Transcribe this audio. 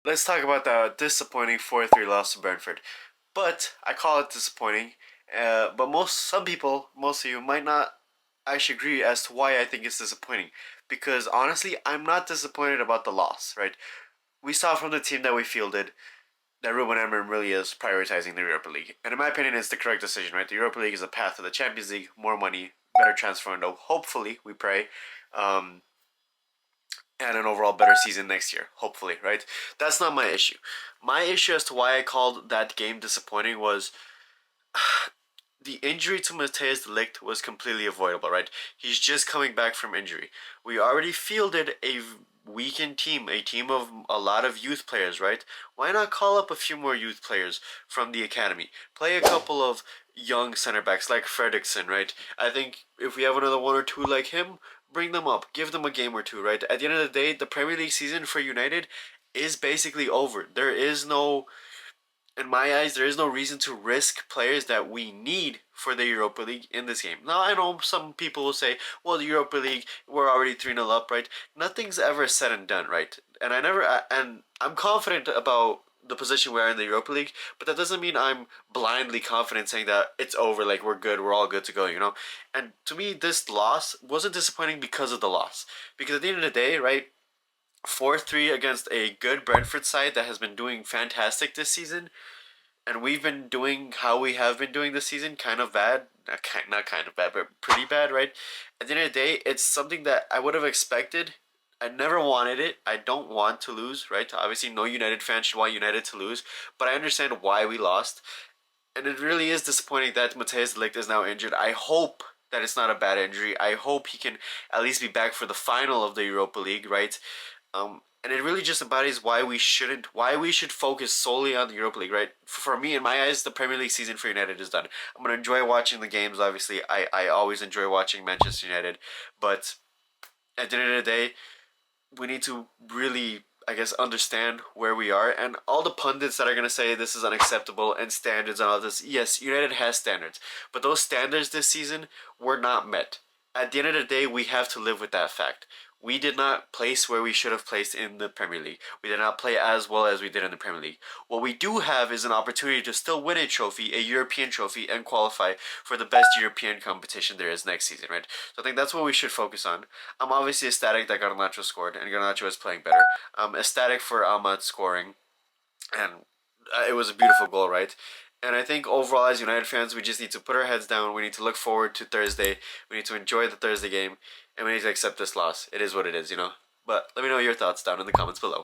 let's talk about the disappointing 4-3 loss to Brentford. But I call it disappointing. But some people, most of you might not actually agree as to why I think it's disappointing. Because honestly, I'm not disappointed about the loss, right? We saw from the team that we fielded that Ruben Amorim really is prioritizing the Europa League. And in my opinion, it's the correct decision, right? The Europa League is a path to the Champions League, more money, better transfer window. Hopefully, we pray. Um, and an overall better season next year, hopefully, right? That's not my issue. My issue as to why I called that game disappointing was the injury to Matthijs de Ligt was completely avoidable, right? He's just coming back from injury. We already fielded a weakened team, a team of a lot of youth players, right? Why not call up a few more youth players from the academy? Play a couple of young center backs like Fredrickson, right? I think if we have another one or two like him, bring them up, give them a game or two, right? At the end of the day, the Premier League season for United is basically over. There is no, in my eyes, there is no reason to risk players that we need for the Europa League in this game. Now, I know some people will say, well, the Europa League, we're already 3-0 up, right? Nothing's ever said and done, right? And I'm confident about the position we are in the Europa League, but that doesn't mean I'm blindly confident saying that it's over, like we're good, we're all good to go, you know? And to me, this loss wasn't disappointing because of the loss. Because at the end of the day, right, 4-3 against a good Brentford side that has been doing fantastic this season, and we've been doing how we have been doing this season, kind of bad. Not kind of bad, but pretty bad, right? At the end of the day, it's something that I would have expected. I never wanted it. I don't want to lose, right? Obviously, no United fan should want United to lose, but I understand why we lost. And it really is disappointing that Matthijs de Ligt is now injured. I hope that it's not a bad injury. I hope he can at least be back for the final of the Europa League, right? And it really just embodies why we should focus solely on the Europa League, right? For me, in my eyes, the Premier League season for United is done. I'm gonna enjoy watching the games. Obviously, I always enjoy watching Manchester United, but at the end of the day, we need to really, I guess, understand where we are. And all the pundits that are going to say this is unacceptable and standards and all this, yes, United has standards. But those standards this season were not met. At the end of the day, we have to live with that fact. We did not place where we should have placed in the Premier League. We did not play as well as we did in the Premier League. What we do have is an opportunity to still win a trophy, a European trophy, and qualify for the best European competition there is next season, right? So I think that's what we should focus on. I'm obviously ecstatic that Garnacho scored, and Garnacho is playing better. I'm ecstatic for Ahmad scoring, and it was a beautiful goal, right? And I think overall, as United fans, we just need to put our heads down. We need to look forward to Thursday. We need to enjoy the Thursday game, and we need to accept this loss. It is what it is, you know? But let me know your thoughts down in the comments below.